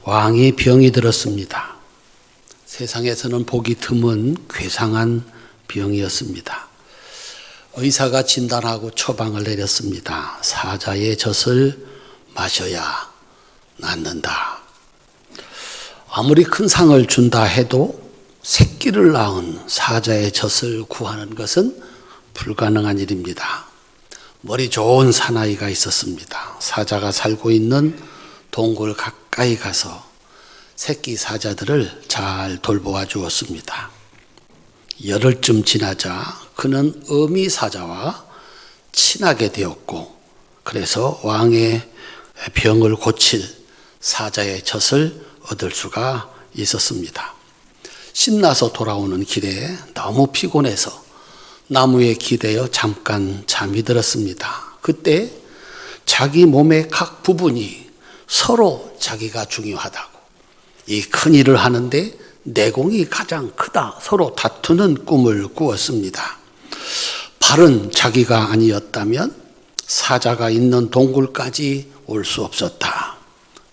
왕이 병이 들었습니다. 세상에서는 보기 드문 괴상한 병이었습니다. 의사가 진단하고 처방을 내렸습니다. 사자의 젖을 마셔야 낫는다. 아무리 큰 상을 준다 해도 새끼를 낳은 사자의 젖을 구하는 것은 불가능한 일입니다. 머리 좋은 사나이가 있었습니다. 사자가 살고 있는 동굴 가까이 가서 새끼 사자들을 잘 돌보아 주었습니다. 열흘쯤 지나자 그는 어미 사자와 친하게 되었고, 그래서 왕의 병을 고칠 사자의 젖을 얻을 수가 있었습니다. 신나서 돌아오는 길에 너무 피곤해서 나무에 기대어 잠깐 잠이 들었습니다. 그때 자기 몸의 각 부분이 서로 자기가 중요하다고, 이 큰 일을 하는데 내공이 가장 크다, 서로 다투는 꿈을 꾸었습니다. 발은 자기가 아니었다면 사자가 있는 동굴까지 올 수 없었다.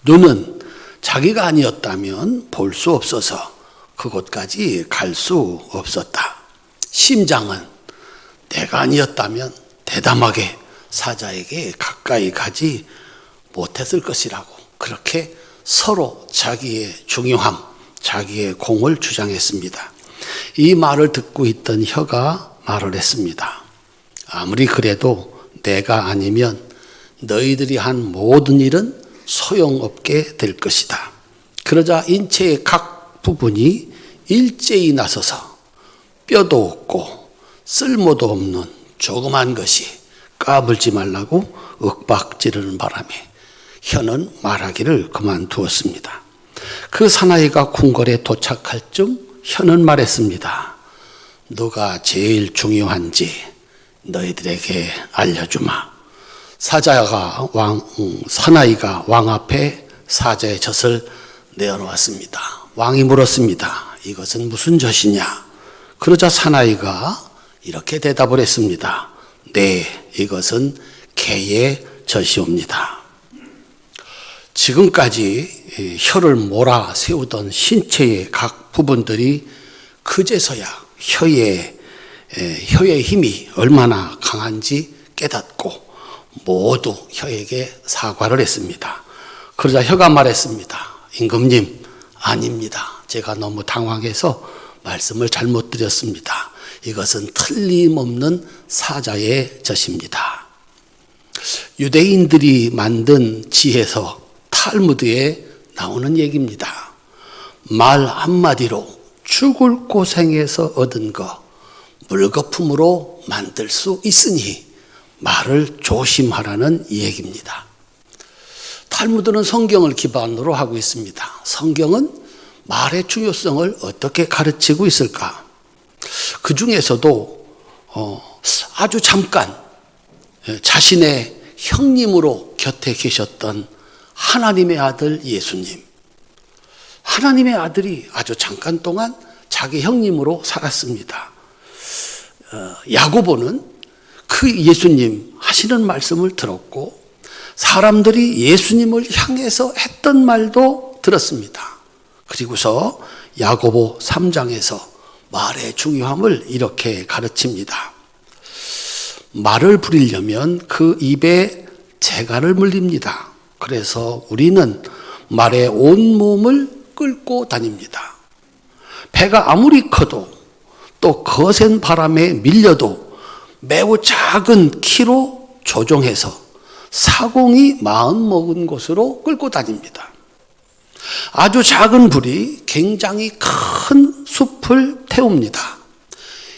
눈은 자기가 아니었다면 볼 수 없어서 그곳까지 갈 수 없었다. 심장은 내가 아니었다면 대담하게 사자에게 가까이 가지 못했을 것이라고, 그렇게 서로 자기의 중요함, 자기의 공을 주장했습니다. 이 말을 듣고 있던 혀가 말을 했습니다. 아무리 그래도 내가 아니면 너희들이 한 모든 일은 소용없게 될 것이다. 그러자 인체의 각 부분이 일제히 나서서 뼈도 없고 쓸모도 없는 조그만 것이 까불지 말라고 윽박지르는 바람에 혀는 말하기를 그만두었습니다. 그 사나이가 궁궐에 도착할 쯤 혀는 말했습니다. 누가 제일 중요한지 너희들에게 알려주마. 사나이가 왕 앞에 사자의 젖을 내어놓았습니다. 왕이 물었습니다. 이것은 무슨 젖이냐? 그러자 사나이가 이렇게 대답을 했습니다. 네, 이것은 개의 젖이옵니다. 지금까지 혀를 몰아 세우던 신체의 각 부분들이 그제서야 혀의 힘이 얼마나 강한지 깨닫고 모두 혀에게 사과를 했습니다. 그러자 혀가 말했습니다. 임금님, 아닙니다. 제가 너무 당황해서 말씀을 잘못 드렸습니다. 이것은 틀림없는 사자의 젖입니다. 유대인들이 만든 지에서 탈무드에 나오는 얘기입니다. 말 한마디로 죽을 고생해서 얻은 거 물거품으로 만들 수 있으니 말을 조심하라는 얘기입니다. 탈무드는 성경을 기반으로 하고 있습니다. 성경은 말의 중요성을 어떻게 가르치고 있을까? 그 중에서도 아주 잠깐 자신의 형님으로 곁에 계셨던 하나님의 아들 예수님, 하나님의 아들이 아주 잠깐 동안 자기 형님으로 살았습니다. 야고보는 그 예수님 하시는 말씀을 들었고 사람들이 예수님을 향해서 했던 말도 들었습니다. 그리고서 야고보 3장에서 말의 중요함을 이렇게 가르칩니다. 말을 부리려면 그 입에 재갈을 물립니다. 그래서 우리는 말의 온몸을 끌고 다닙니다. 배가 아무리 커도 또 거센 바람에 밀려도 매우 작은 키로 조종해서 사공이 마음먹은 곳으로 끌고 다닙니다. 아주 작은 불이 굉장히 큰 숲을 태웁니다.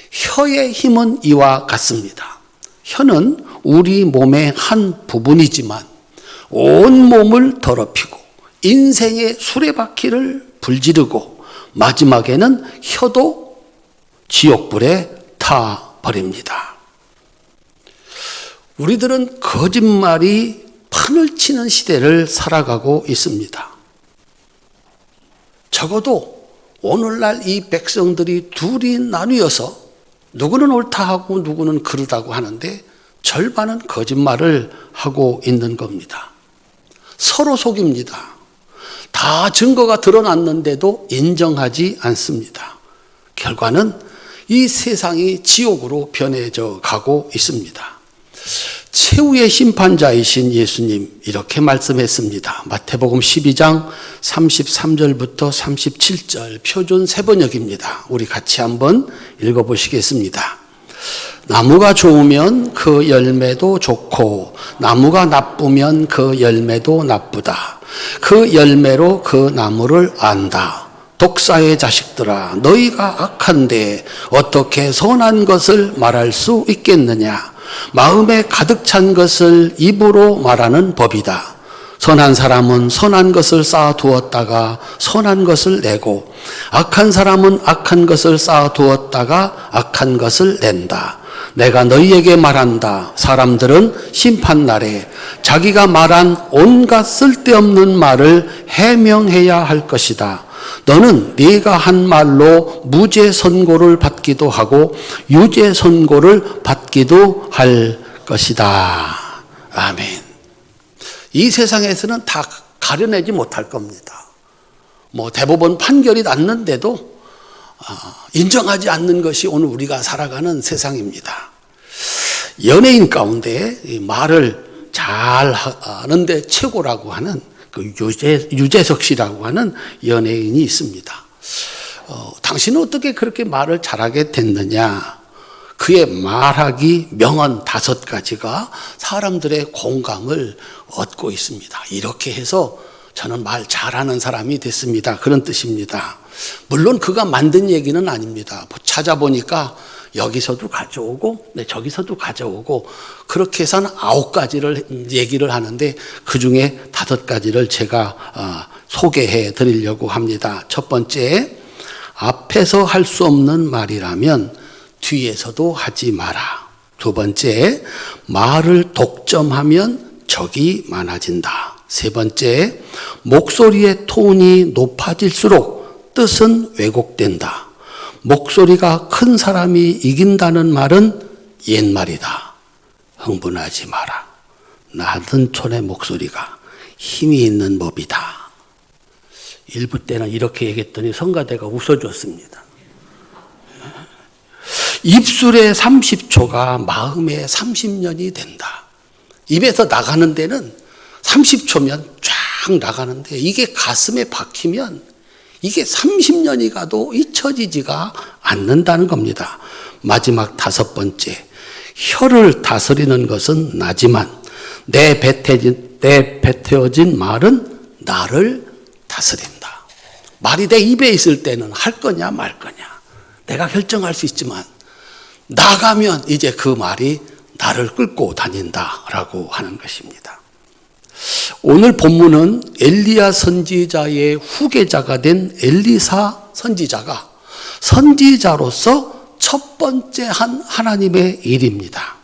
혀의 힘은 이와 같습니다. 혀는 우리 몸의 한 부분이지만 온 몸을 더럽히고 인생의 수레바퀴를 불지르고 마지막에는 혀도 지옥불에 타버립니다. 우리들은 거짓말이 판을 치는 시대를 살아가고 있습니다. 적어도 오늘날 이 백성들이 둘이 나뉘어서 누구는 옳다 하고 누구는 그르다고 하는데 절반은 거짓말을 하고 있는 겁니다. 서로 속입니다. 다 증거가 드러났는데도 인정하지 않습니다. 결과는 이 세상이 지옥으로 변해져 가고 있습니다. 최후의 심판자이신 예수님 이렇게 말씀했습니다. 마태복음 12장 33절부터 37절 표준 세번역입니다. 우리 같이 한번 읽어보시겠습니다. 나무가 좋으면 그 열매도 좋고 나무가 나쁘면 그 열매도 나쁘다. 그 열매로 그 나무를 안다. 독사의 자식들아, 너희가 악한데 어떻게 선한 것을 말할 수 있겠느냐? 마음에 가득 찬 것을 입으로 말하는 법이다. 선한 사람은 선한 것을 쌓아두었다가 선한 것을 내고, 악한 사람은 악한 것을 쌓아두었다가 악한 것을 낸다. 내가 너희에게 말한다. 사람들은 심판날에 자기가 말한 온갖 쓸데없는 말을 해명해야 할 것이다. 너는 네가 한 말로 무죄 선고를 받기도 하고 유죄 선고를 받기도 할 것이다. 아멘. 이 세상에서는 다 가려내지 못할 겁니다. 대법원 판결이 났는데도 인정하지 않는 것이 오늘 우리가 살아가는 세상입니다. 연예인 가운데 말을 잘 하는데 최고라고 하는 그 유재석 씨라고 하는 연예인이 있습니다. 당신은 어떻게 그렇게 말을 잘하게 됐느냐? 그의 말하기 명언 5가지가 사람들의 공감을 얻고 있습니다. 이렇게 해서 저는 말 잘하는 사람이 됐습니다. 그런 뜻입니다. 물론 그가 만든 얘기는 아닙니다. 찾아보니까 여기서도 가져오고 저기서도 가져오고 그렇게 해서는 9가지를 얘기를 하는데 그중에 5가지를 제가 소개해 드리려고 합니다. 첫 번째, 앞에서 할 수 없는 말이라면 뒤에서도 하지 마라. 두 번째, 말을 독점하면 적이 많아진다. 세 번째, 목소리의 톤이 높아질수록 뜻은 왜곡된다. 목소리가 큰 사람이 이긴다는 말은 옛말이다. 흥분하지 마라. 낮은 톤의 목소리가 힘이 있는 법이다. 일부 때는 이렇게 얘기했더니 성가대가 웃어줬습니다. 입술의 30초가 마음의 30년이 된다. 입에서 나가는 데는 30초면 쫙 나가는데 이게 가슴에 박히면 이게 30년이 가도 잊혀지지가 않는다는 겁니다. 마지막 5번째, 혀를 다스리는 것은 나지만 내 뱉어진 말은 나를 다스린다. 말이 내 입에 있을 때는 할 거냐 말 거냐 내가 결정할 수 있지만 나가면 이제 그 말이 나를 끌고 다닌다라고 하는 것입니다. 오늘 본문은 엘리야 선지자의 후계자가 된 엘리사 선지자가 선지자로서 첫 번째 한 하나님의 일입니다.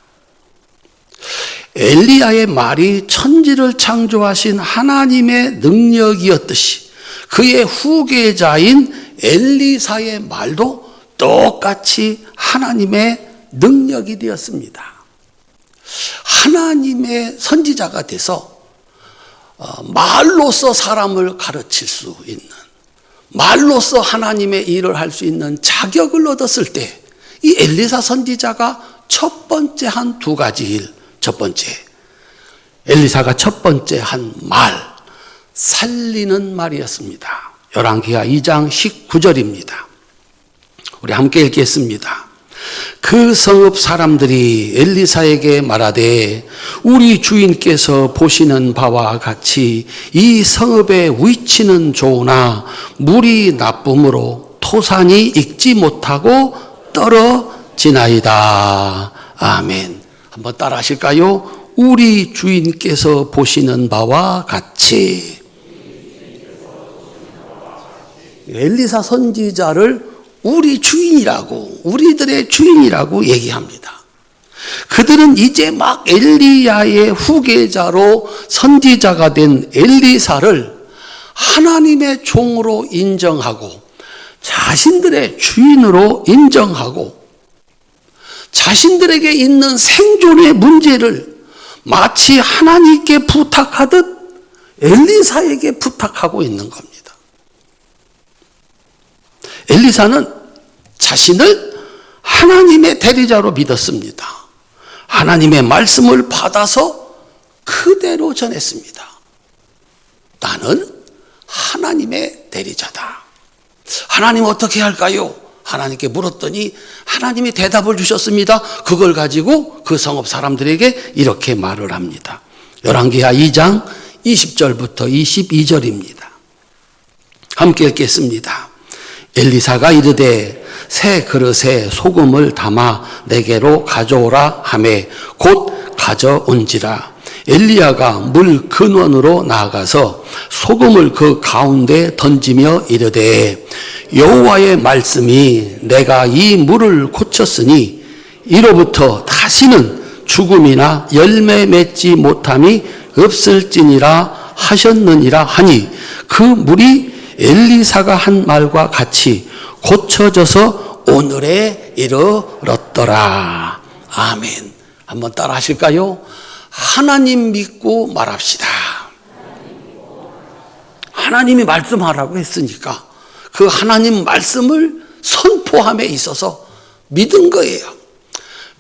엘리야의 말이 천지를 창조하신 하나님의 능력이었듯이 그의 후계자인 엘리사의 말도 똑같이 하나님의 능력이 되었습니다. 하나님의 선지자가 돼서 말로써 사람을 가르칠 수 있는, 말로써 하나님의 일을 할 수 있는 자격을 얻었을 때 이 엘리사 선지자가 첫 번째 한 2가지 일, 첫 번째 엘리사가 첫 번째 한 말, 살리는 말이었습니다. 열왕기하 2장 19절입니다. 우리 함께 읽겠습니다. 그 성읍 사람들이 엘리사에게 말하되 우리 주인께서 보시는 바와 같이 이 성읍의 위치는 좋으나 물이 나쁨으로 토산이 익지 못하고 떨어지나이다. 아멘. 한번 따라 하실까요? 우리 주인께서 보시는 바와 같이. 엘리사 선지자를 우리 주인이라고, 우리들의 주인이라고 얘기합니다. 그들은 이제 막 엘리야의 후계자로 선지자가 된 엘리사를 하나님의 종으로 인정하고 자신들의 주인으로 인정하고 자신들에게 있는 생존의 문제를 마치 하나님께 부탁하듯 엘리사에게 부탁하고 있는 겁니다. 엘리사는 자신을 하나님의 대리자로 믿었습니다. 하나님의 말씀을 받아서 그대로 전했습니다. 나는 하나님의 대리자다. 하나님 어떻게 할까요? 하나님께 물었더니 하나님이 대답을 주셨습니다. 그걸 가지고 그 성읍 사람들에게 이렇게 말을 합니다. 열왕기하 2장 20절부터 22절입니다. 함께 읽겠습니다. 엘리사가 이르되 새 그릇에 소금을 담아 내게로 가져오라 하매 곧 가져온지라. 엘리야가 물 근원으로 나아가서 소금을 그 가운데 던지며 이르되 여호와의 말씀이 내가 이 물을 고쳤으니 이로부터 다시는 죽음이나 열매 맺지 못함이 없을지니라 하셨느니라 하니 그 물이 엘리사가 한 말과 같이 고쳐져서 오늘에 이르렀더라. 아멘. 한번 따라 하실까요? 하나님 믿고 말합시다. 하나님이 말씀하라고 했으니까 그 하나님 말씀을 선포함에 있어서 믿은 거예요.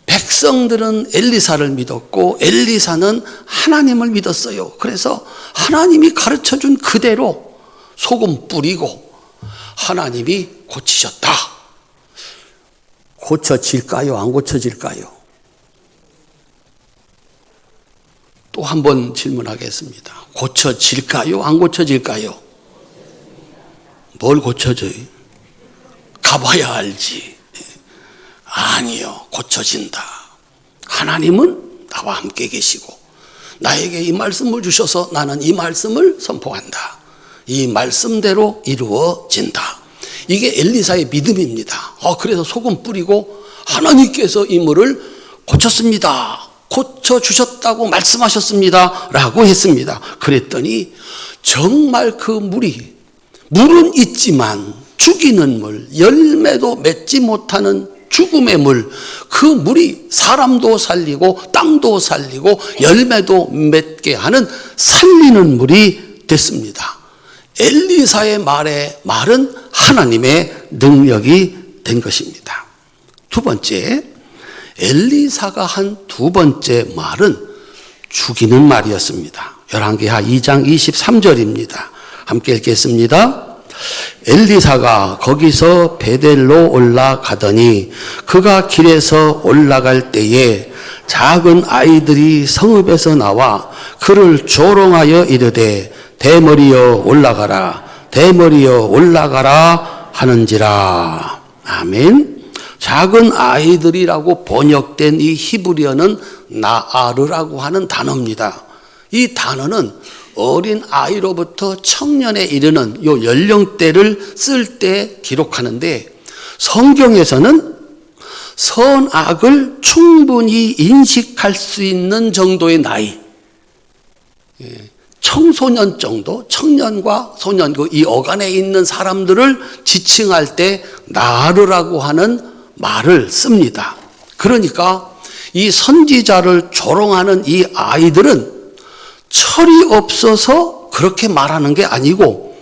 백성들은 엘리사를 믿었고 엘리사는 하나님을 믿었어요. 그래서 하나님이 가르쳐준 그대로 소금 뿌리고 하나님이 고치셨다. 고쳐질까요? 안 고쳐질까요? 또 한 번 질문하겠습니다. 고쳐질까요? 안 고쳐질까요? 뭘 고쳐져요? 가봐야 알지. 아니요, 고쳐진다. 하나님은 나와 함께 계시고 나에게 이 말씀을 주셔서 나는 이 말씀을 선포한다. 이 말씀대로 이루어진다. 이게 엘리사의 믿음입니다. 그래서 소금 뿌리고 하나님께서 이 물을 고쳤습니다. 고쳐주셨다고 말씀하셨습니다. 라고 했습니다. 그랬더니 정말 그 물은 있지만 죽이는 물, 열매도 맺지 못하는 죽음의 물, 그 물이 사람도 살리고 땅도 살리고 열매도 맺게 하는 살리는 물이 됐습니다. 엘리사의 말은 하나님의 능력이 된 것입니다. 두 번째, 엘리사가 한 두 번째 말은 죽이는 말이었습니다. 열왕기하 2장 23절입니다. 함께 읽겠습니다. 엘리사가 거기서 베델로 올라가더니 그가 길에서 올라갈 때에 작은 아이들이 성읍에서 나와 그를 조롱하여 이르되 대머리여 올라가라, 대머리여 올라가라 하는지라. 아멘. 작은 아이들이라고 번역된 이 히브리어는 나아르라고 하는 단어입니다. 이 단어는 어린 아이로부터 청년에 이르는 요 연령대를 쓸 때 기록하는데 성경에서는 선악을 충분히 인식할 수 있는 정도의 나이, 청소년 정도, 청년과 소년 이 어간에 있는 사람들을 지칭할 때 나르라고 하는 말을 씁니다. 그러니까 이 선지자를 조롱하는 이 아이들은 철이 없어서 그렇게 말하는 게 아니고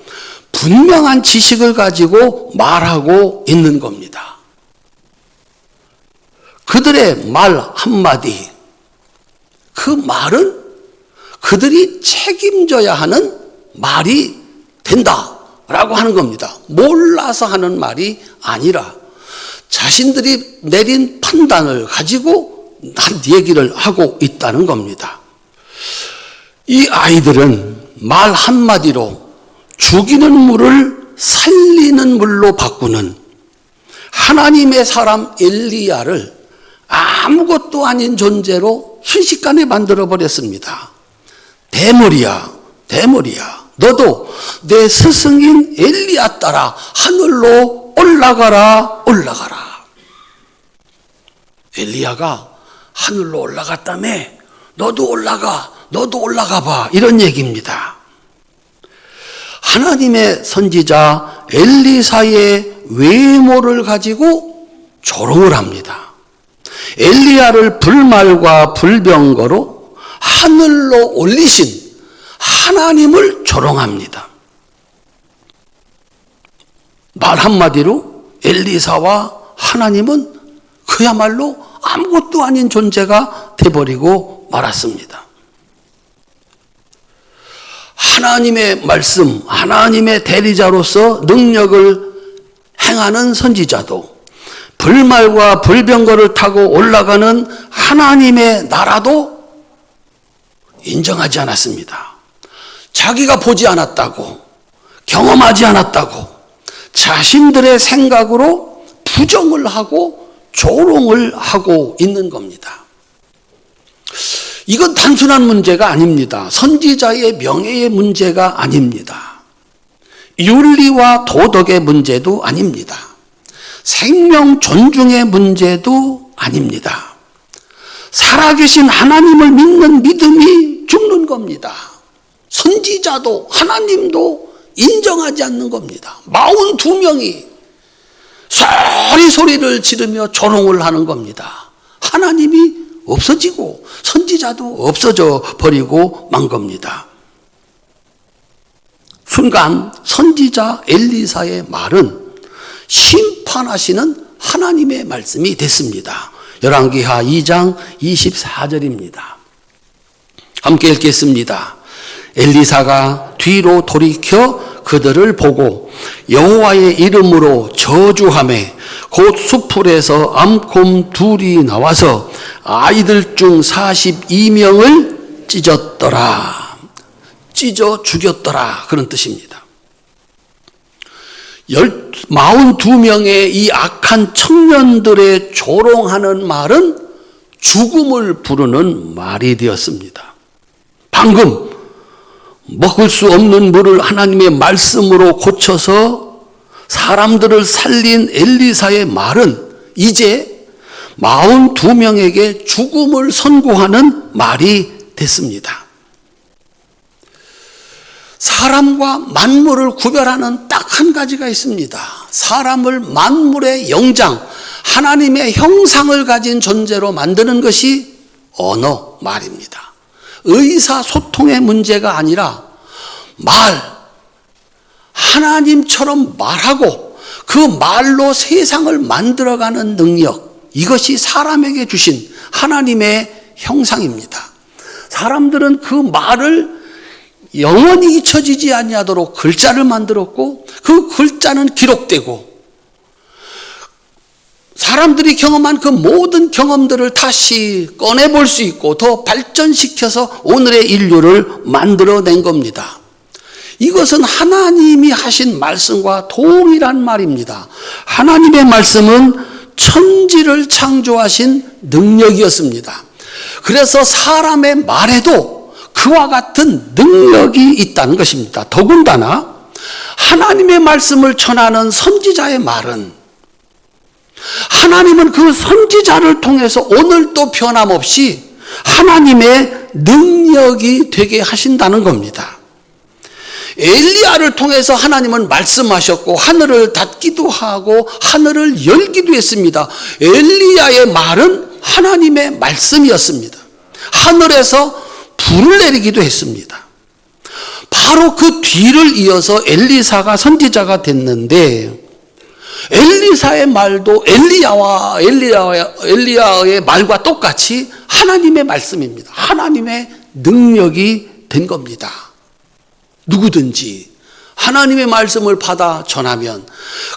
분명한 지식을 가지고 말하고 있는 겁니다. 그들의 말 한마디, 그 말은 그들이 책임져야 하는 말이 된다라고 하는 겁니다. 몰라서 하는 말이 아니라 자신들이 내린 판단을 가지고 한 얘기를 하고 있다는 겁니다. 이 아이들은 말 한마디로 죽이는 물을 살리는 물로 바꾸는 하나님의 사람 엘리야를 아무것도 아닌 존재로 순식간에 만들어버렸습니다. 대머리야, 대머리야. 너도 내 스승인 엘리야 따라 하늘로 올라가라, 올라가라. 엘리야가 하늘로 올라갔다며 너도 올라가, 너도 올라가 봐. 이런 얘기입니다. 하나님의 선지자 엘리사의 외모를 가지고 조롱을 합니다. 엘리야를 불말과 불병거로 하늘로 올리신 하나님을 조롱합니다. 말 한마디로 엘리사와 하나님은 그야말로 아무것도 아닌 존재가 돼버리고 말았습니다. 하나님의 말씀, 하나님의 대리자로서 능력을 행하는 선지자도, 불말과 불병거를 타고 올라가는 하나님의 나라도 인정하지 않았습니다. 자기가 보지 않았다고, 경험하지 않았다고 자신들의 생각으로 부정을 하고 조롱을 하고 있는 겁니다. 이건 단순한 문제가 아닙니다. 선지자의 명예의 문제가 아닙니다. 윤리와 도덕의 문제도 아닙니다. 생명 존중의 문제도 아닙니다. 살아계신 하나님을 믿는 믿음이 죽는 겁니다. 선지자도 하나님도 인정하지 않는 겁니다. 42명이 소리를 지르며 조롱을 하는 겁니다. 하나님이 없어지고 선지자도 없어져 버리고 만 겁니다. 순간 선지자 엘리사의 말은 심판하시는 하나님의 말씀이 됐습니다. 열왕기하 2장 24절입니다. 함께 읽겠습니다. 엘리사가 뒤로 돌이켜 그들을 보고 여호와의 이름으로 저주하매 곧 수풀에서 암곰 둘이 나와서 아이들 중 42명을 찢었더라. 찢어 죽였더라. 그런 뜻입니다. 42명의 이 악한 청년들의 조롱하는 말은 죽음을 부르는 말이 되었습니다. 방금 먹을 수 없는 물을 하나님의 말씀으로 고쳐서 사람들을 살린 엘리사의 말은 이제 42명에게 죽음을 선고하는 말이 됐습니다. 사람과 만물을 구별하는 딱 한 가지가 있습니다. 사람을 만물의 영장, 하나님의 형상을 가진 존재로 만드는 것이 언어, 말입니다. 의사소통의 문제가 아니라 하나님처럼 말하고 그 말로 세상을 만들어가는 능력, 이것이 사람에게 주신 하나님의 형상입니다. 사람들은 그 말을 영원히 잊혀지지 아니하도록 글자를 만들었고 그 글자는 기록되고 사람들이 경험한 그 모든 경험들을 다시 꺼내볼 수 있고 더 발전시켜서 오늘의 인류를 만들어낸 겁니다. 이것은 하나님이 하신 말씀과 동일한 말입니다. 하나님의 말씀은 천지를 창조하신 능력이었습니다. 그래서 사람의 말에도 그와 같은 능력이 있다는 것입니다. 더군다나 하나님의 말씀을 전하는 선지자의 말은 하나님은 그 선지자를 통해서 오늘도 변함없이 하나님의 능력이 되게 하신다는 겁니다. 엘리야를 통해서 하나님은 말씀하셨고 하늘을 닫기도 하고 하늘을 열기도 했습니다. 엘리야의 말은 하나님의 말씀이었습니다. 하늘에서 불을 내리기도 했습니다. 바로 그 뒤를 이어서 엘리사가 선지자가 됐는데 엘리사의 말도 엘리야의 말과 똑같이 하나님의 말씀입니다. 하나님의 능력이 된 겁니다. 누구든지 하나님의 말씀을 받아 전하면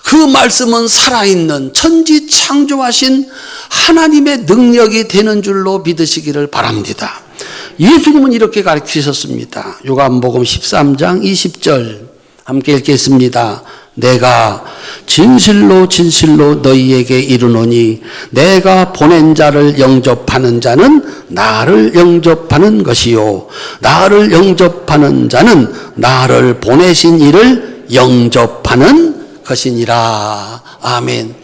그 말씀은 살아있는 천지 창조하신 하나님의 능력이 되는 줄로 믿으시기를 바랍니다. 예수님은 이렇게 가르치셨습니다. 요한복음 13장 20절 함께 읽겠습니다. 내가 진실로 진실로 너희에게 이르노니 내가 보낸 자를 영접하는 자는 나를 영접하는 것이요 나를 영접하는 자는 나를 보내신 이를 영접하는 것이니라. 아멘.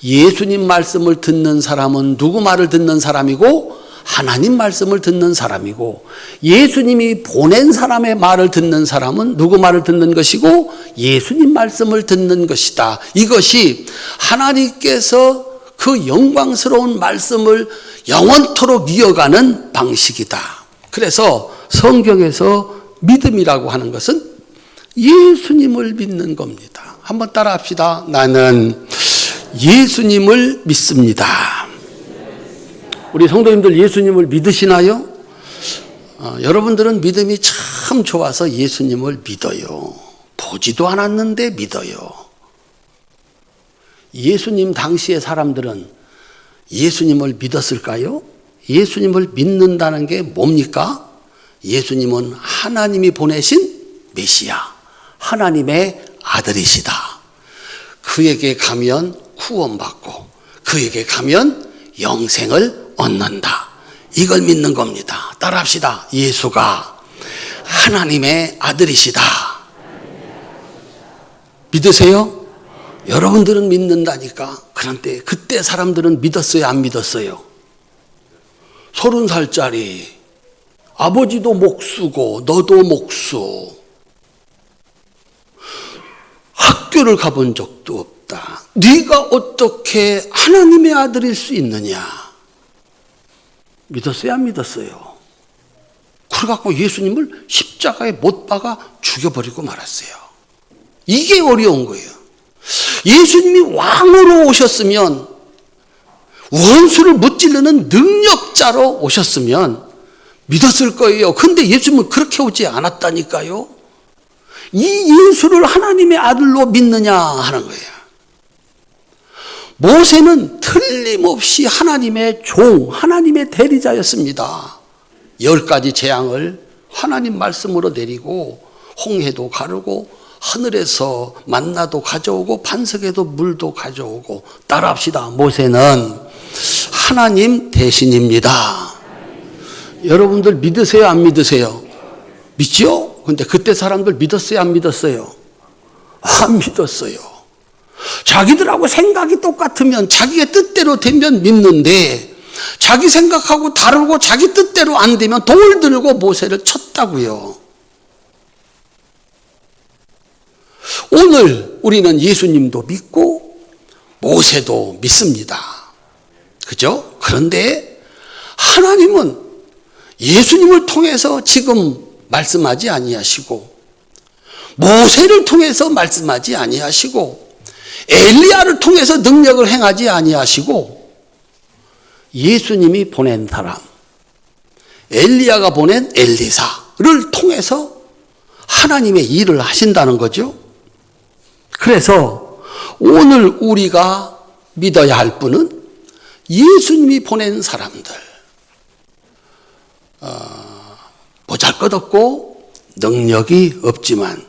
예수님 말씀을 듣는 사람은 누구 말을 듣는 사람이고 하나님 말씀을 듣는 사람이고 예수님이 보낸 사람의 말을 듣는 사람은 누구 말을 듣는 것이고 예수님 말씀을 듣는 것이다. 이것이 하나님께서 그 영광스러운 말씀을 영원토록 이어가는 방식이다. 그래서 성경에서 믿음이라고 하는 것은 예수님을 믿는 겁니다. 한번 따라 합시다. 나는 예수님을 믿습니다. 우리 성도님들 예수님을 믿으시나요? 여러분들은 믿음이 참 좋아서 예수님을 믿어요. 보지도 않았는데 믿어요. 예수님 당시의 사람들은 예수님을 믿었을까요? 예수님을 믿는다는 게 뭡니까? 예수님은 하나님이 보내신 메시아, 하나님의 아들이시다. 그에게 가면 구원받고 그에게 가면 영생을 얻는다. 이걸 믿는 겁니다. 따라합시다. 예수가 하나님의 아들이시다. 믿으세요? 여러분들은 믿는다니까. 그런데 그때 사람들은 믿었어요? 안 믿었어요? 30살짜리 아버지도 목수고 너도 목수, 학교를 가본 적도 없다. 네가 어떻게 하나님의 아들일 수 있느냐? 믿었어요? 안 믿었어요? 그래갖고 예수님을 십자가에 못 박아 죽여버리고 말았어요. 이게 어려운 거예요. 예수님이 왕으로 오셨으면, 원수를 무찌르는 능력자로 오셨으면 믿었을 거예요. 근데 예수님은 그렇게 오지 않았다니까요. 이 예수를 하나님의 아들로 믿느냐 하는 거예요. 모세는 틀림없이 하나님의 종, 하나님의 대리자였습니다. 10가지 재앙을 하나님 말씀으로 내리고 홍해도 가르고 하늘에서 만나도 가져오고 반석에도 물도 가져오고. 따라합시다. 모세는 하나님 대신입니다. 여러분들 믿으세요? 안 믿으세요? 믿죠? 근데 그때 사람들 믿었어요? 안 믿었어요? 안 믿었어요. 자기들하고 생각이 똑같으면, 자기의 뜻대로 되면 믿는데, 자기 생각하고 다르고 자기 뜻대로 안 되면 돌 들고 모세를 쳤다고요. 오늘 우리는 예수님도 믿고 모세도 믿습니다. 그죠? 그런데 하나님은 예수님을 통해서 지금 말씀하지 아니하시고, 모세를 통해서 말씀하지 아니하시고, 엘리야를 통해서 능력을 행하지 아니하시고, 예수님이 보낸 사람, 엘리야가 보낸 엘리사를 통해서 하나님의 일을 하신다는 거죠. 그래서 오늘 우리가 믿어야 할 분은 예수님이 보낸 사람들, 보잘것없고 능력이 없지만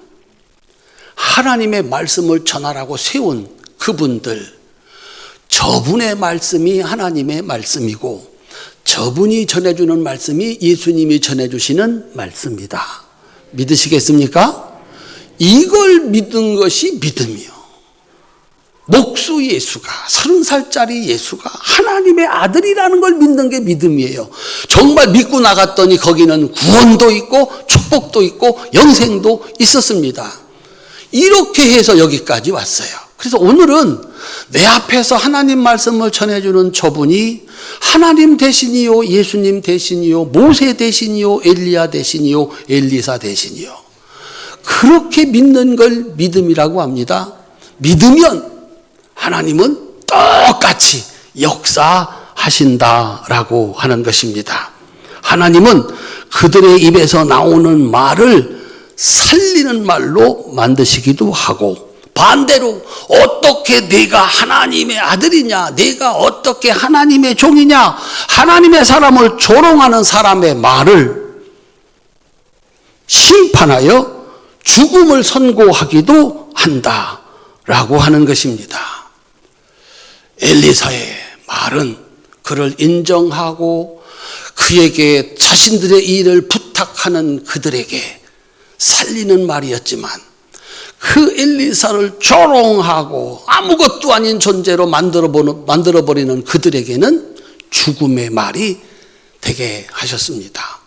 하나님의 말씀을 전하라고 세운 그분들, 저분의 말씀이 하나님의 말씀이고 저분이 전해주는 말씀이 예수님이 전해주시는 말씀이다. 믿으시겠습니까? 이걸 믿은 것이 믿음이요. 목수 예수가, 30살짜리 예수가 하나님의 아들이라는 걸 믿는 게 믿음이에요. 정말 믿고 나갔더니 거기는 구원도 있고 축복도 있고 영생도 있었습니다. 이렇게 해서 여기까지 왔어요. 그래서 오늘은 내 앞에서 하나님 말씀을 전해주는 저분이 하나님 대신이요, 예수님 대신이요, 모세 대신이요, 엘리야 대신이요, 엘리사 대신이요. 그렇게 믿는 걸 믿음이라고 합니다. 믿으면 하나님은 똑같이 역사하신다라고 하는 것입니다. 하나님은 그들의 입에서 나오는 말을 살리는 말로 만드시기도 하고, 반대로 어떻게 네가 하나님의 아들이냐, 네가 어떻게 하나님의 종이냐, 하나님의 사람을 조롱하는 사람의 말을 심판하여 죽음을 선고하기도 한다라고 하는 것입니다. 엘리사의 말은 그를 인정하고 그에게 자신들의 일을 부탁하는 그들에게 살리는 말이었지만, 그 엘리사를 조롱하고 아무것도 아닌 존재로 만들어버리는 그들에게는 죽음의 말이 되게 하셨습니다.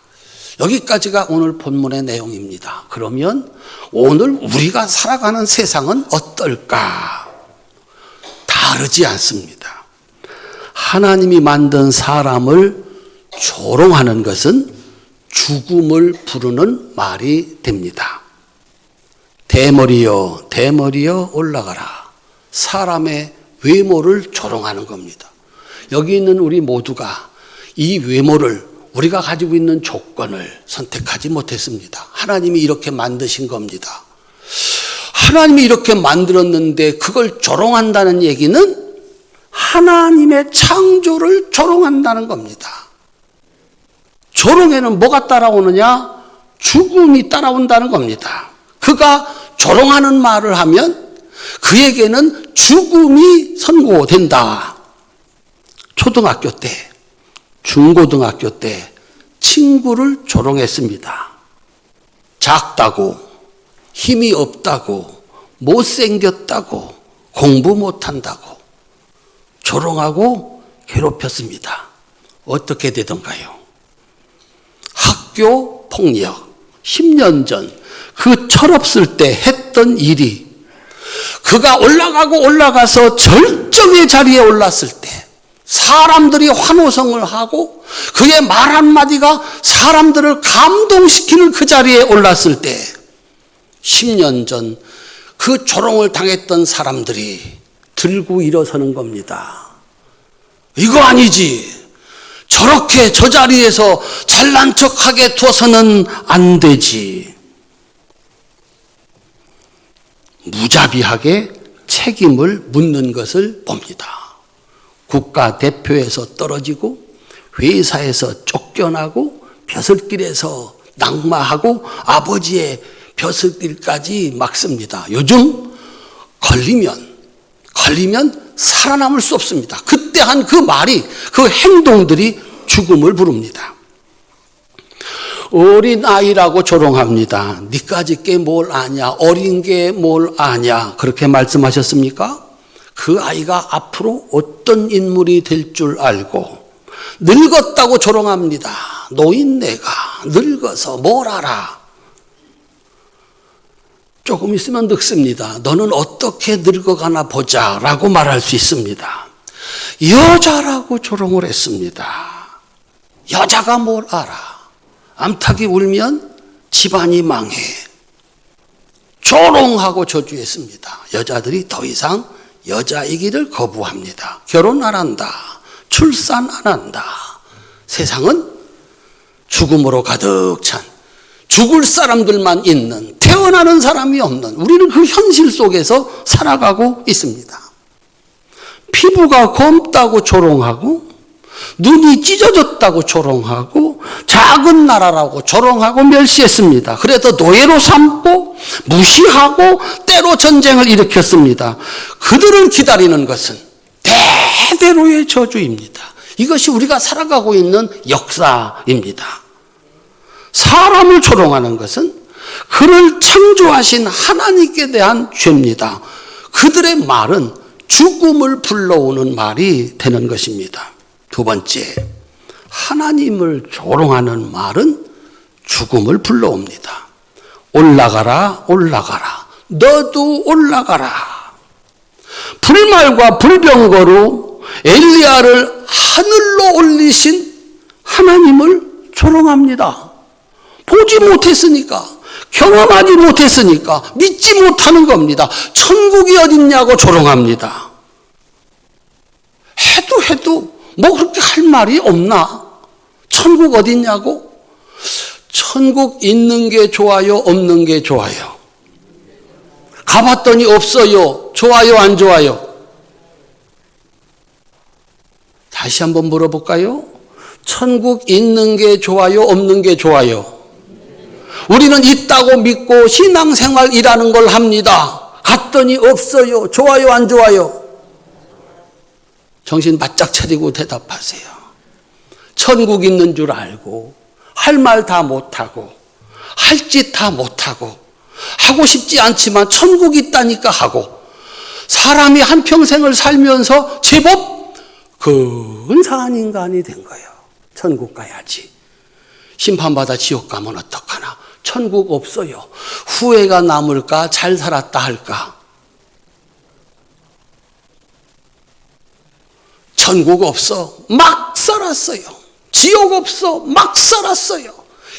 여기까지가 오늘 본문의 내용입니다. 그러면 오늘 우리가 살아가는 세상은 어떨까? 다르지 않습니다. 하나님이 만든 사람을 조롱하는 것은 죽음을 부르는 말이 됩니다. 대머리여 대머리여 올라가라. 사람의 외모를 조롱하는 겁니다. 여기 있는 우리 모두가 이 외모를 우리가 가지고 있는 조건을 선택하지 못했습니다. 하나님이 이렇게 만드신 겁니다. 하나님이 이렇게 만들었는데 그걸 조롱한다는 얘기는 하나님의 창조를 조롱한다는 겁니다. 조롱에는 뭐가 따라오느냐? 죽음이 따라온다는 겁니다. 그가 조롱하는 말을 하면 그에게는 죽음이 선고된다. 초등학교 때, 중고등학교 때 친구를 조롱했습니다. 작다고, 힘이 없다고, 못생겼다고, 공부 못한다고 조롱하고 괴롭혔습니다. 어떻게 되던가요? 학교 폭력, 10년 전 그 철없을 때 했던 일이 그가 올라가서 절정의 자리에 올랐을 때 사람들이 환호성을 하고 그의 말 한마디가 사람들을 감동시키는 그 자리에 올랐을 때 10년 전 그 조롱을 당했던 사람들이 들고 일어서는 겁니다. 이거 아니지. 저렇게 저 자리에서 잘난 척하게 둬서는 안 되지. 무자비하게 책임을 묻는 것을 봅니다. 국가대표에서 떨어지고 회사에서 쫓겨나고 벼슬길에서 낙마하고 아버지의 벼슬길까지 막습니다. 요즘 걸리면 살아남을 수 없습니다. 그때 한 그 말이, 그 행동들이 죽음을 부릅니다. 어린 아이라고 조롱합니다. 니까짓 게 뭘 아냐, 어린 게 뭘 아냐, 그렇게 말씀하셨습니까? 그 아이가 앞으로 어떤 인물이 될 줄 알고 늙었다고 조롱합니다. 노인네가 늙어서 뭘 알아. 조금 있으면 늙습니다. 너는 어떻게 늙어가나 보자 라고 말할 수 있습니다. 여자라고 조롱을 했습니다. 여자가 뭘 알아. 암탉이 울면 집안이 망해. 조롱하고 저주했습니다. 여자들이 더 이상 여자이기를 거부합니다. 결혼 안 한다. 출산 안 한다. 세상은 죽음으로 가득 찬, 죽을 사람들만 있는, 태어나는 사람이 없는, 우리는 그 현실 속에서 살아가고 있습니다. 피부가 검다고 조롱하고, 눈이 찢어졌다고 조롱하고, 작은 나라라고 조롱하고 멸시했습니다. 그래서 노예로 삼고 무시하고 때로 전쟁을 일으켰습니다. 그들을 기다리는 것은 대대로의 저주입니다. 이것이 우리가 살아가고 있는 역사입니다. 사람을 조롱하는 것은 그를 창조하신 하나님께 대한 죄입니다. 그들의 말은 죽음을 불러오는 말이 되는 것입니다. 두 번째, 하나님을 조롱하는 말은 죽음을 불러옵니다. 올라가라, 올라가라. 너도 올라가라. 불말과 불병거로 엘리야를 하늘로 올리신 하나님을 조롱합니다. 보지 못했으니까, 경험하지 못했으니까 믿지 못하는 겁니다. 천국이 어딨냐고 조롱합니다. 해도 뭐 그렇게 할 말이 없나? 천국 어딨냐고? 천국 있는 게 좋아요, 없는 게 좋아요? 가봤더니 없어요. 좋아요, 안 좋아요? 다시 한번 물어볼까요? 천국 있는 게 좋아요, 없는 게 좋아요? 우리는 있다고 믿고 신앙생활이라는 걸 합니다. 갔더니 없어요. 좋아요, 안 좋아요? 정신 바짝 차리고 대답하세요. 천국 있는 줄 알고 할 말 다 못하고 할 짓 다 못하고 하고 싶지 않지만 천국 있다니까 하고 사람이 한평생을 살면서 제법 근사한 인간이 된 거예요. 천국 가야지. 심판받아 지옥 가면 어떡하나. 천국 없어요. 후회가 남을까? 잘 살았다 할까? 천국 없어. 막 살았어요. 지옥 없어. 막 살았어요.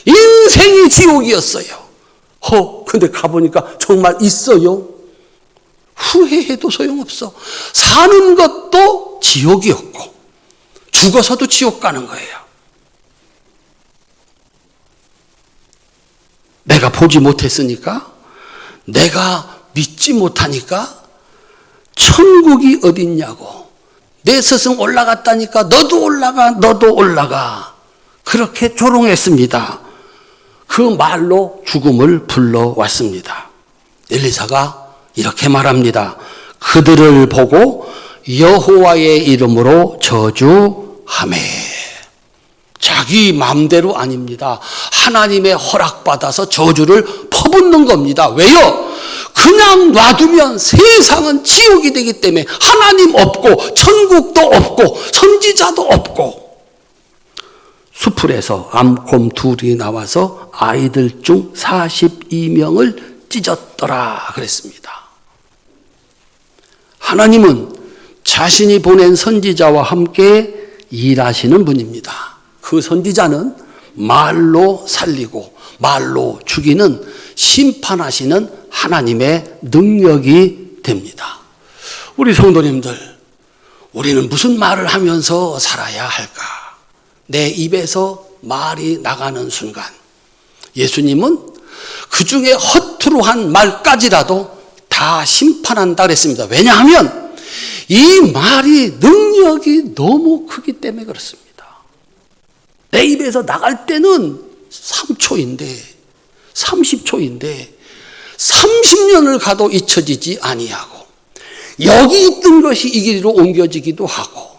인생이 지옥이었어요. 근데 가보니까 정말 있어요. 후회해도 소용없어. 사는 것도 지옥이었고 죽어서도 지옥 가는 거예요. 내가 보지 못했으니까, 내가 믿지 못하니까 천국이 어딨냐고. 내 스승 올라갔다니까 너도 올라가, 너도 올라가. 그렇게 조롱했습니다. 그 말로 죽음을 불러왔습니다. 엘리사가 이렇게 말합니다. 그들을 보고 여호와의 이름으로 저주하매. 자기 마음대로 아닙니다. 하나님의 허락받아서 저주를 퍼붓는 겁니다. 왜요? 그냥 놔두면 세상은 지옥이 되기 때문에 하나님 없고 천국도 없고 선지자도 없고. 수풀에서 암곰 둘이 나와서 아이들 중 42명을 찢었더라 그랬습니다. 하나님은 자신이 보낸 선지자와 함께 일하시는 분입니다. 그 선지자는 말로 살리고 말로 죽이는 심판하시는 하나님의 능력이 됩니다. 우리 성도님들, 우리는 무슨 말을 하면서 살아야 할까? 내 입에서 말이 나가는 순간 예수님은 그 중에 허투루 한 말까지라도 다 심판한다 그랬습니다. 왜냐하면 이 말이 능력이 너무 크기 때문에 그렇습니다. 내 입에서 나갈 때는 3초인데 30초인데 30년을 가도 잊혀지지 아니하고 여기 있던 것이 이 길로 옮겨지기도 하고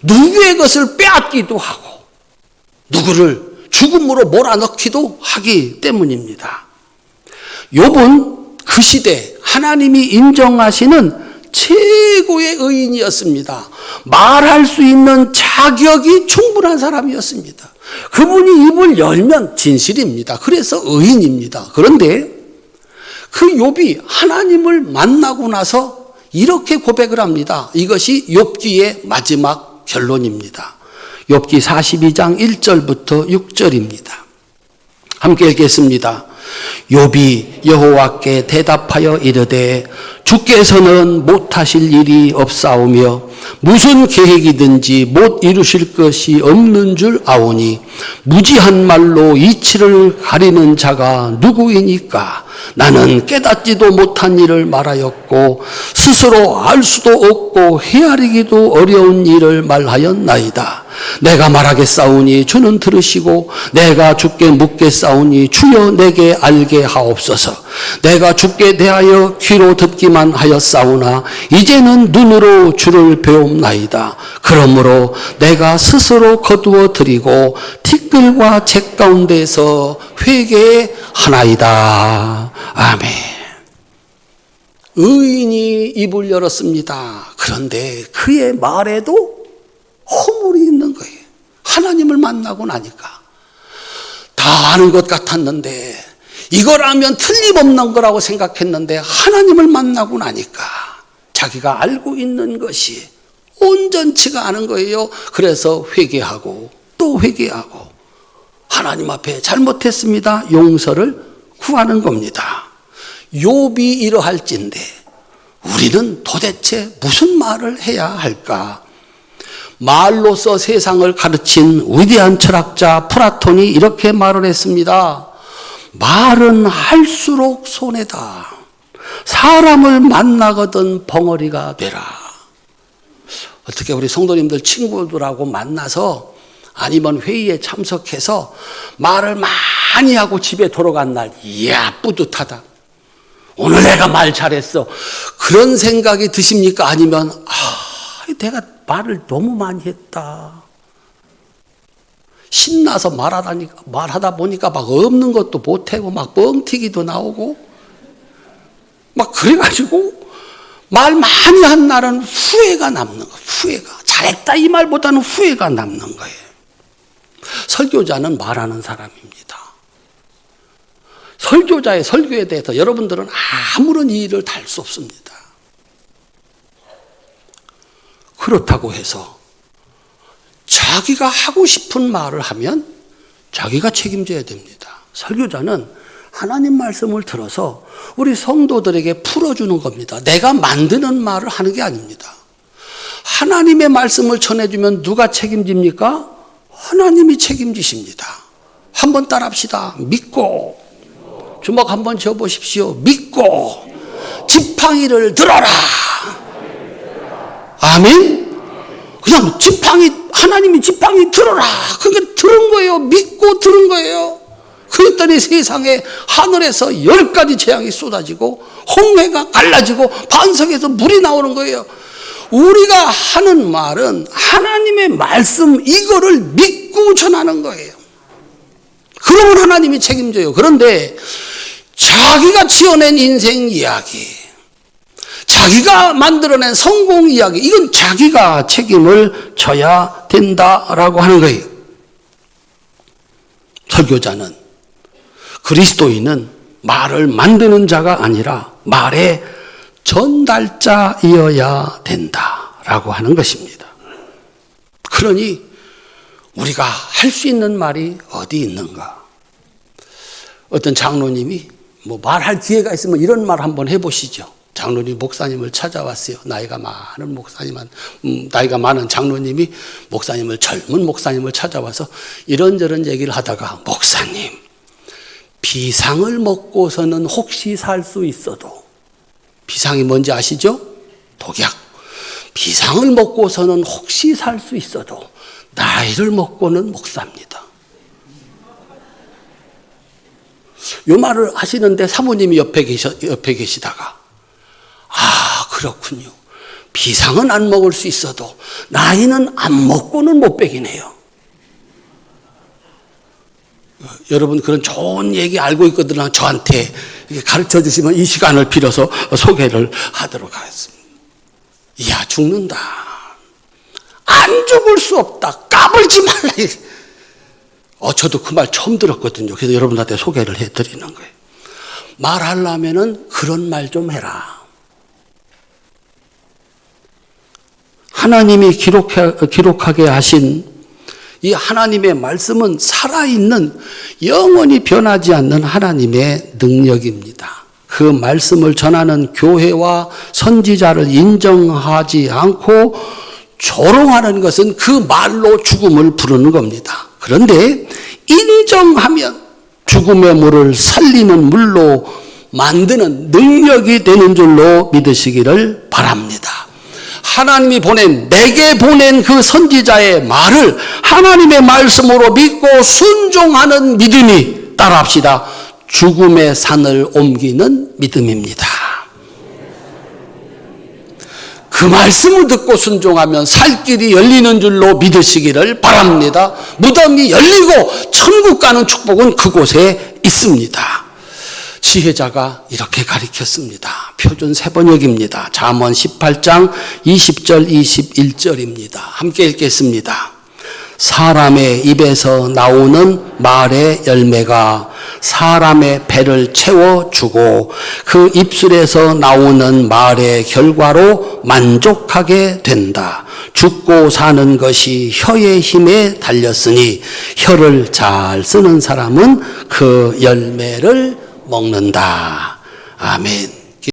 누구의 것을 빼앗기도 하고 누구를 죽음으로 몰아넣기도 하기 때문입니다. 욥은 그 시대 하나님이 인정하시는 최고의 의인이었습니다. 말할 수 있는 자격이 충분한 사람이었습니다. 그분이 입을 열면 진실입니다. 그래서 의인입니다. 그런데 그 욥이 하나님을 만나고 나서 이렇게 고백을 합니다. 이것이 욥기의 마지막 결론입니다. 욥기 42장 1절부터 6절입니다. 함께 읽겠습니다. 욥이 여호와께 대답하여 이르되 주께서는 못하실 일이 없사오며 무슨 계획이든지 못 이루실 것이 없는 줄 아오니 무지한 말로 이치를 가리는 자가 누구이니까? 나는 깨닫지도 못한 일을 말하였고 스스로 알 수도 없고 헤아리기도 어려운 일을 말하였나이다. 내가 말하겠사오니 주는 들으시고 내가 주께 묻겠사오니 주여 내게 알게 하옵소서. 내가 주께 대하여 귀로 듣기만 하였사오나 이제는 눈으로 주를 배움나이다. 그러므로 내가 스스로 거두어 드리고 티끌과 재 가운데서 회개하나이다. 아멘. 의인이 입을 열었습니다. 그런데 그의 말에도 허물이 있는 거예요. 하나님을 만나고 나니까 다 아는 것 같았는데 이거라면 틀림없는 거라고 생각했는데 하나님을 만나고 나니까 자기가 알고 있는 것이 온전치가 않은 거예요. 그래서 회개하고 또 회개하고 하나님 앞에 잘못했습니다. 용서를 구하는 겁니다. 욥이 이러할진데 우리는 도대체 무슨 말을 해야 할까? 말로서 세상을 가르친 위대한 철학자 플라톤이 이렇게 말을 했습니다. 말은 할수록 손해다. 사람을 만나거든 벙어리가 되라. 어떻게 우리 성도님들 친구들하고 만나서 아니면 회의에 참석해서 말을 많이 하고 집에 돌아간 날, 이야 뿌듯하다. 오늘 내가 말 잘했어. 그런 생각이 드십니까? 아니면 내가 말을 너무 많이 했다. 신나서 말하다 보니까 막 없는 것도 못하고 막 뻥튀기도 나오고 막 그래가지고 말 많이 한 날은 후회가 남는 거예요. 후회가. 잘했다 이 말보다는 후회가 남는 거예요. 설교자는 말하는 사람입니다. 설교자의 설교에 대해서 여러분들은 아무런 이의를 달 수 없습니다. 그렇다고 해서 자기가 하고 싶은 말을 하면 자기가 책임져야 됩니다. 설교자는 하나님 말씀을 들어서 우리 성도들에게 풀어주는 겁니다. 내가 만드는 말을 하는 게 아닙니다. 하나님의 말씀을 전해주면 누가 책임집니까? 하나님이 책임지십니다. 한번 따라합시다. 믿고, 주먹 한번 쥐어보십시오. 믿고 지팡이를 들어라. 아멘. 그냥 하나님이 지팡이 들어라. 그게 들은 거예요. 믿고 들은 거예요. 그랬더니 세상에 하늘에서 10가지 재앙이 쏟아지고 홍해가 갈라지고 반석에서 물이 나오는 거예요. 우리가 하는 말은 하나님의 말씀 이거를 믿고 전하는 거예요. 그러면 하나님이 책임져요. 그런데 자기가 지어낸 인생 이야기, 자기가 만들어낸 성공 이야기, 이건 자기가 책임을 져야 된다라고 하는 거예요. 설교자는, 그리스도인은 말을 만드는 자가 아니라 말의 전달자이어야 된다라고 하는 것입니다. 그러니 우리가 할 수 있는 말이 어디 있는가? 어떤 장로님이 말할 기회가 있으면 이런 말 한번 해보시죠. 장로님 목사님을 찾아왔어요. 나이가 많은 장로님이 젊은 목사님을 찾아와서 이런저런 얘기를 하다가, 목사님, 비상을 먹고서는 혹시 살 수 있어도, 비상이 뭔지 아시죠? 독약. 비상을 먹고서는 혹시 살 수 있어도 나이를 먹고는 못 삽니다. 이 말을 하시는데 사모님이 옆에 계시다가, 그렇군요. 비상은 안 먹을 수 있어도 나이는 안 먹고는 못 빼기네요. 여러분 그런 좋은 얘기 알고 있거든요. 저한테 가르쳐 주시면 이 시간을 빌어서 소개를 하도록 하겠습니다. 이야, 죽는다. 안 죽을 수 없다. 까불지 말라. 저도 그 말 처음 들었거든요. 그래서 여러분한테 소개를 해드리는 거예요. 말하려면은 그런 말 좀 해라. 하나님이 기록하게 하신 이 하나님의 말씀은 살아있는, 영원히 변하지 않는 하나님의 능력입니다. 그 말씀을 전하는 교회와 선지자를 인정하지 않고 조롱하는 것은 그 말로 죽음을 부르는 겁니다. 그런데 인정하면 죽음의 물을 살리는 물로 만드는 능력이 되는 줄로 믿으시기를 바랍니다. 하나님이 내게 보낸 그 선지자의 말을 하나님의 말씀으로 믿고 순종하는 믿음이, 따라합시다, 죽음의 산을 옮기는 믿음입니다. 그 말씀을 듣고 순종하면 살 길이 열리는 줄로 믿으시기를 바랍니다. 무덤이 열리고 천국 가는 축복은 그곳에 있습니다. 지혜자가 이렇게 가르쳤습니다. 표준 세번역입니다. 잠언 18장 20절 21절입니다. 함께 읽겠습니다. 사람의 입에서 나오는 말의 열매가 사람의 배를 채워주고 그 입술에서 나오는 말의 결과로 만족하게 된다. 죽고 사는 것이 혀의 힘에 달렸으니 혀를 잘 쓰는 사람은 그 열매를 먹는다. 아멘.